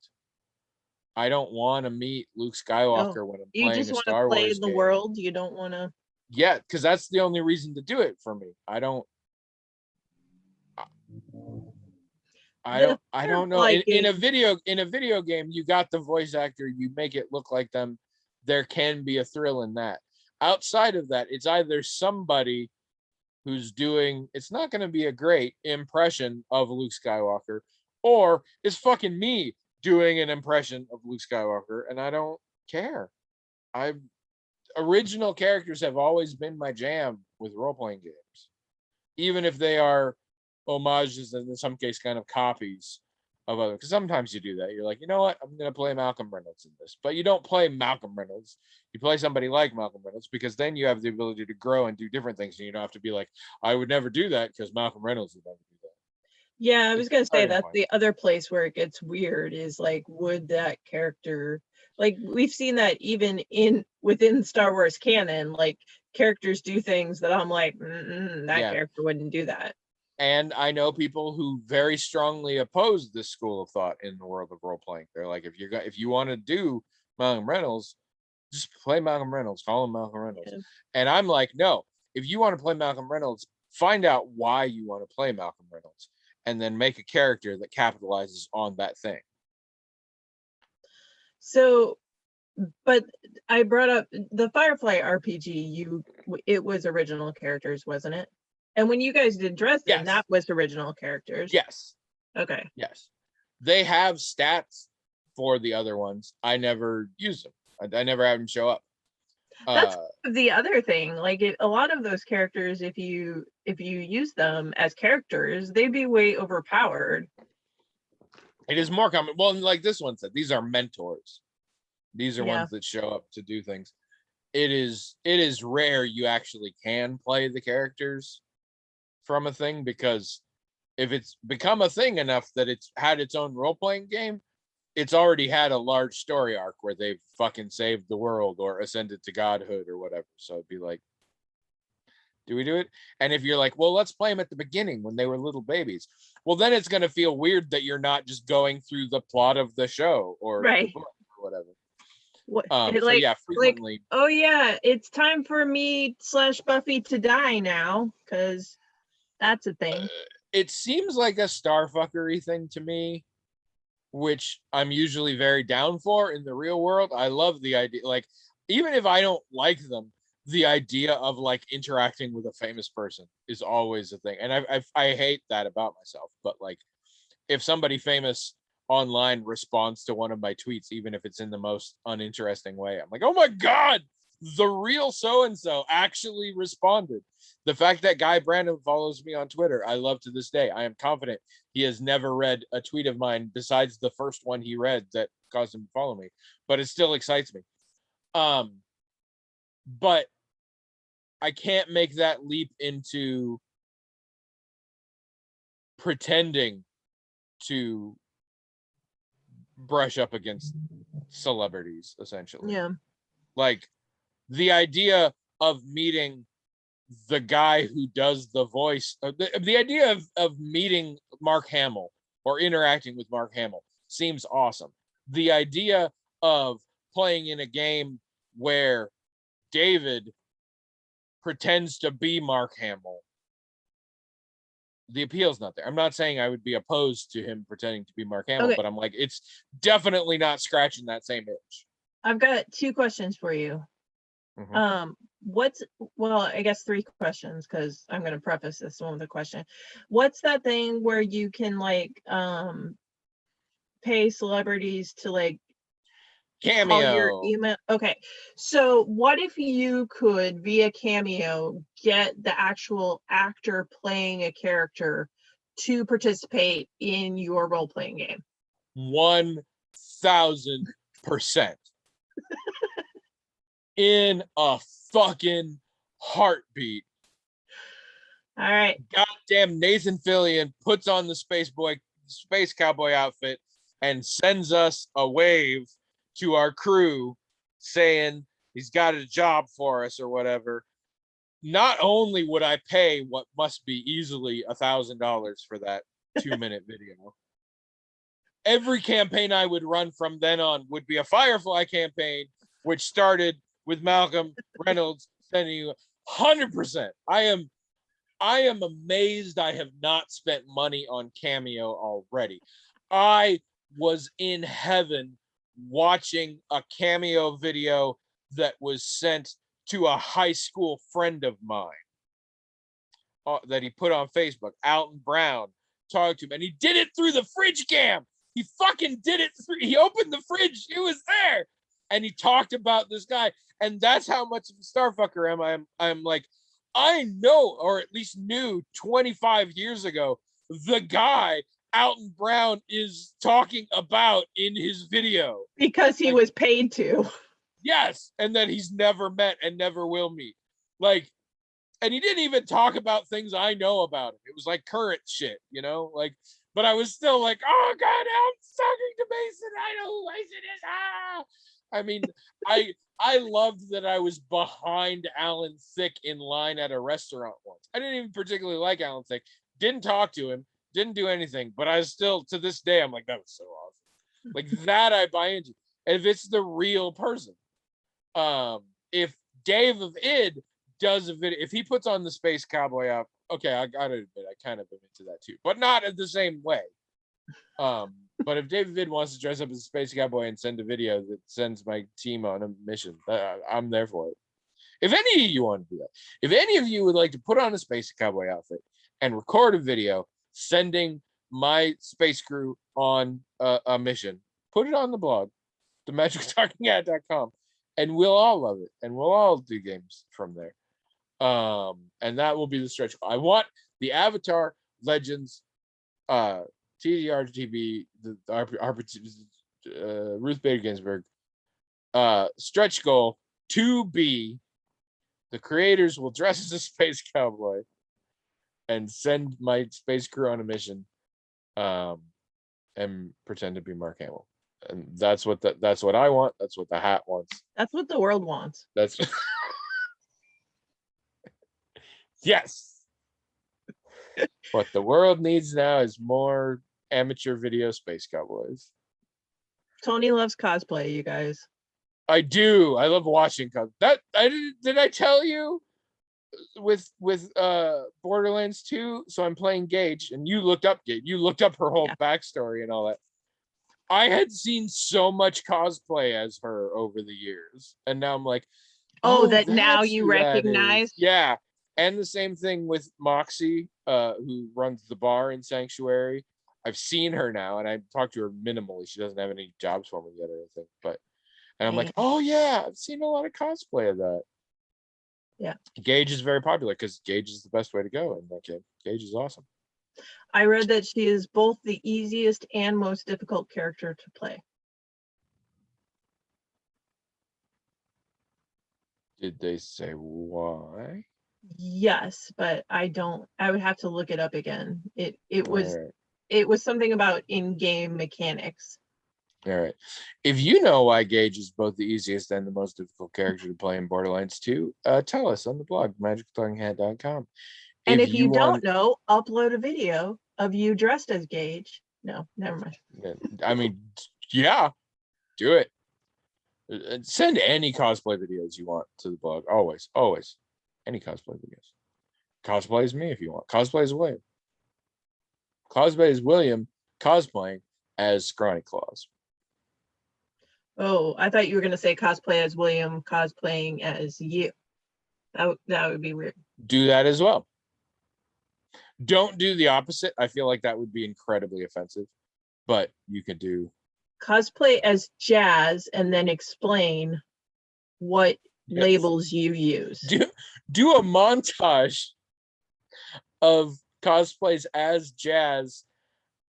I don't want to meet Luke Skywalker when I'm playing a Star Wars game. You just want to play in the world. You don't want to. Yeah, because that's the only reason to do it for me. I don't know. In a video game, you got the voice actor, you make it look like them. There can be a thrill in that. Outside of that, it's either somebody who's doing, it's not going to be a great impression of Luke Skywalker, or it's fucking me doing an impression of Luke Skywalker, and I don't care. Original characters have always been my jam with role-playing games, even if they are homages and in some case kind of copies of other. Because sometimes you do that. You're like, you know what? I'm going to play Malcolm Reynolds in this, but you don't play Malcolm Reynolds. You play somebody like Malcolm Reynolds because then you have the ability to grow and do different things, and you don't have to be like, I would never do that because Malcolm Reynolds would never do that. Yeah, I was gonna say Starting that's point. the other place where it gets weird is like, would that character, like we've seen that even within Star Wars canon, like characters do things that I'm like, that Yeah. character wouldn't do that. And I know people who very strongly oppose this school of thought in the world of role playing. They're like, if you want to do Malcolm Reynolds, just play Malcolm Reynolds, call him Malcolm Reynolds. Yeah. And I'm like, no, if you want to play Malcolm Reynolds, find out why you want to play Malcolm Reynolds, and then make a character that capitalizes on that thing. So, but I brought up the Firefly RPG. It was original characters, wasn't it? And when you guys did Dresden, Yes. that was original characters. Yes. Okay. Yes. They have stats for the other ones. I never use them. I never have them show up. That's the other thing. Like a lot of those characters, if you use them as characters, they'd be way overpowered. It is more common. Well, like this one said, these are mentors. These are Yeah. ones that show up to do things. It is rare you actually can play the characters from a thing, because if it's become a thing enough that it's had its own role-playing game, it's already had a large story arc where they've fucking saved the world or ascended to godhood or whatever. So it'd be like, do we do it? And if you're like, well, let's play them at the beginning when they were little babies, well, then it's going to feel weird that you're not just going through the plot of the show or right, the book or whatever. So yeah, frequently. Like, oh yeah, it's time for me / Buffy to die now, because that's a thing. It seems like a starfuckery thing to me, which I'm usually very down for in the real world. I love the idea, like, even if I don't like them, the idea of like interacting with a famous person is always a thing. And I hate that about myself, but like, if somebody famous online responds to one of my tweets, even if it's in the most uninteresting way, I'm like, oh my God, the real so-and-so actually responded. The fact that Guy Brandon follows me on Twitter, I love to this day. I am confident he has never read a tweet of mine besides the first one he read that caused him to follow me, but it still excites me. But I can't make that leap into pretending to brush up against celebrities, essentially. Yeah. Like, the idea of meeting the guy who does the voice, the idea of meeting Mark Hamill or interacting with Mark Hamill seems awesome. The idea of playing in a game where David pretends to be Mark Hamill, the appeal's not there. I'm not saying I would be opposed to him pretending to be Mark Hamill, but I'm like, it's definitely not scratching that same itch. I've got 2 questions for you. Mm-hmm. Well, I guess 3 questions, because I'm going to preface this one with a question. What's that thing where you can like pay celebrities to like Cameo. call your email? Okay, so what if you could via Cameo get the actual actor playing a character to participate in your role-playing game? 1000%. In a fucking heartbeat. All right. Goddamn Nathan Fillion puts on the space cowboy outfit and sends us a wave to our crew saying he's got a job for us or whatever. Not only would I pay what must be easily $1,000 for that 2-minute video, every campaign I would run from then on would be a Firefly campaign, which started with Malcolm Reynolds sending you 100%. I am amazed I have not spent money on Cameo already. I was in heaven watching a Cameo video that was sent to a high school friend of mine that he put on Facebook, Alton Brown, talked to him, and he did it through the fridge cam. He fucking did it. He opened the fridge. He was there. And he talked about this guy. And that's how much of a starfucker am I. I'm like, I know, or at least knew 25 years ago, the guy Alton Brown is talking about in his video. Because he was paid to. Yes. And that he's never met and never will meet. Like, and he didn't even talk about things I know about him. It was like current shit, you know? Like, but I was still like, oh God, Alton's talking to Mason. I know who Mason is. Ah. I mean, I loved that I was behind Alan Thicke in line at a restaurant once. I didn't even particularly like Alan Thicke. Didn't talk to him. Didn't do anything. But I still, to this day, I'm like, that was so awesome. Like that I buy into. And if it's the real person. If Dave of Id does a video, if he puts on the Space Cowboy out, okay, I gotta admit, I kind of am into that too, but not in the same way. But if Dave of Id wants to dress up as a Space Cowboy and send a video that sends my team on a mission, I'm there for it. If any of you want to do that, if any of you would like to put on a Space Cowboy outfit and record a video sending my space crew on a mission, put it on the blog, themagicaltalkinghat.com, and we'll all love it, and we'll all do games from there. And that will be the stretch goal. I want the Avatar Legends TDR TV, Ruth Bader Ginsburg stretch goal to be the creators will dress as a space cowboy and send my space crew on a mission and pretend to be Mark Hamill. And that's what I want. That's what the hat wants. That's what the world wants. That's yes. What the world needs now is more amateur video space cowboys. Tony loves cosplay, you guys. I do. I love watching that. Did I tell you with Borderlands 2? So I'm playing Gage, and you looked up Gage. You looked up her whole backstory and all that. I had seen so much cosplay as her over the years, and now I'm like, oh that now you recognize. Yeah. And the same thing with Moxie, who runs the bar in Sanctuary. I've seen her now, and I talked to her minimally. She doesn't have any jobs for me yet or anything. And I'm like, oh yeah, I've seen a lot of cosplay of that. Yeah. Gage is very popular because Gage is the best way to go in that game. Gage is awesome. I read that she is both the easiest and most difficult character to play. Did they say why? Yes, but I would have to look it up again. It was something about in-game mechanics. All right. If you know why Gage is both the easiest and the most difficult character to play in Borderlands 2, tell us on the blog, magicaltalkinghat.com. And if you don't know, upload a video of you dressed as Gage. No, never mind. I mean, yeah, do it. Send any cosplay videos you want to the blog. Always. Any cosplay videos. Cosplay is me if you want. Cosplay is William. Cosplay is William cosplaying as Scrawny Claus. Oh, I thought you were going to say cosplay as William cosplaying as you. That would be weird. Do that as well. Don't do the opposite. I feel like that would be incredibly offensive. But you could do cosplay as Jazz and then explain what labels you use. Do a montage of cosplays as Jazz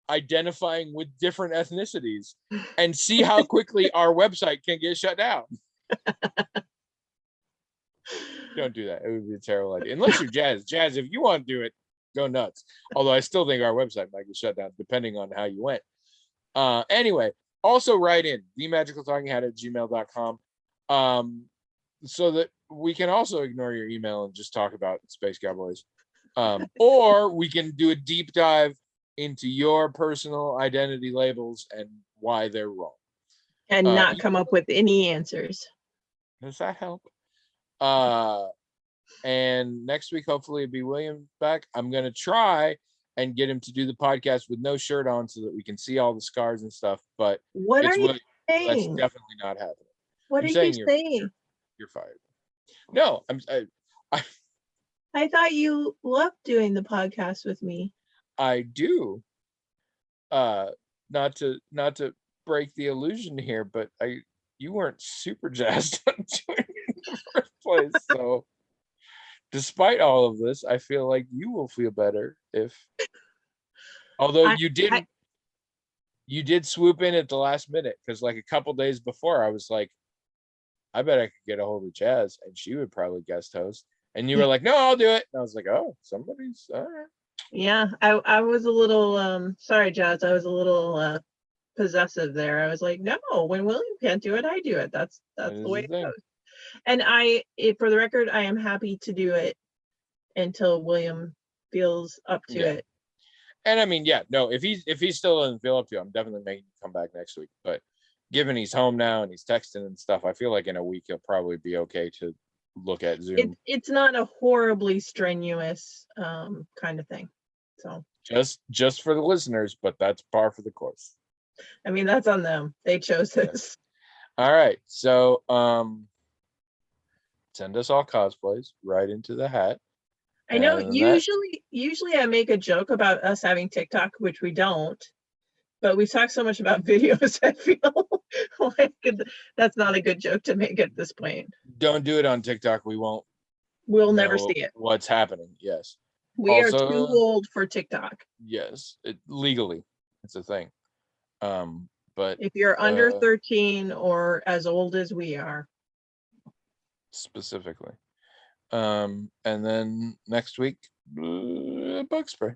identifying with different ethnicities and see how quickly our website can get shut down. Don't do that. It would be a terrible idea. Unless you're Jazz. Jazz, if you want to do it, go nuts. Although I still think our website might get shut down depending on how you went. Anyway, also write in themagicaltalkinghat@gmail.com so that we can also ignore your email and just talk about Space Cowboys. Or we can do a deep dive into your personal identity labels and why they're wrong. And not come up with any answers. Does that help? And next week, hopefully it'll be William back. I'm going to try and get him to do the podcast with no shirt on so that we can see all the scars and stuff. But what are you saying? That's definitely not happening. What are you saying? You're fired. No, I thought you loved doing the podcast with me. I do. not to break the illusion here, but you weren't super jazzed on doing it in the first place. So despite all of this, I feel like you will feel better if, although I, I you did swoop in at the last minute, because like a couple days before I was like, I bet I could get a hold of Jazz and she would probably guest host. And you were like, no, I'll do it. And I was like, oh, somebody's all right. yeah, I was a little sorry, Jazz. I was a little possessive there. I was like, no, when William can't do it, I do it. That's That the is way the it thing. goes. And for the record, I am happy to do it until William feels up to Yeah. it. And I mean, yeah, no, if he still doesn't feel up to it, I'm definitely making him come back next week. But given he's home now and he's texting and stuff, I feel like in a week he'll probably be okay to look at Zoom. It's not a horribly strenuous kind of thing. So Just for the listeners, but that's par for the course. I mean, that's on them. They chose this. All right. So send us all cosplays right into the hat. I know And usually I make a joke about us having TikTok, which we don't, but we talk so much about videos, I feel like that's not a good joke to make at this point. don't do it on TikTok. We won't We'll never know see it. what's happening. Yes. We are Also, too old for TikTok. yes, legally, it's a thing. But If you're under 13 or as old as we are. specifically. And then next week, bug spray.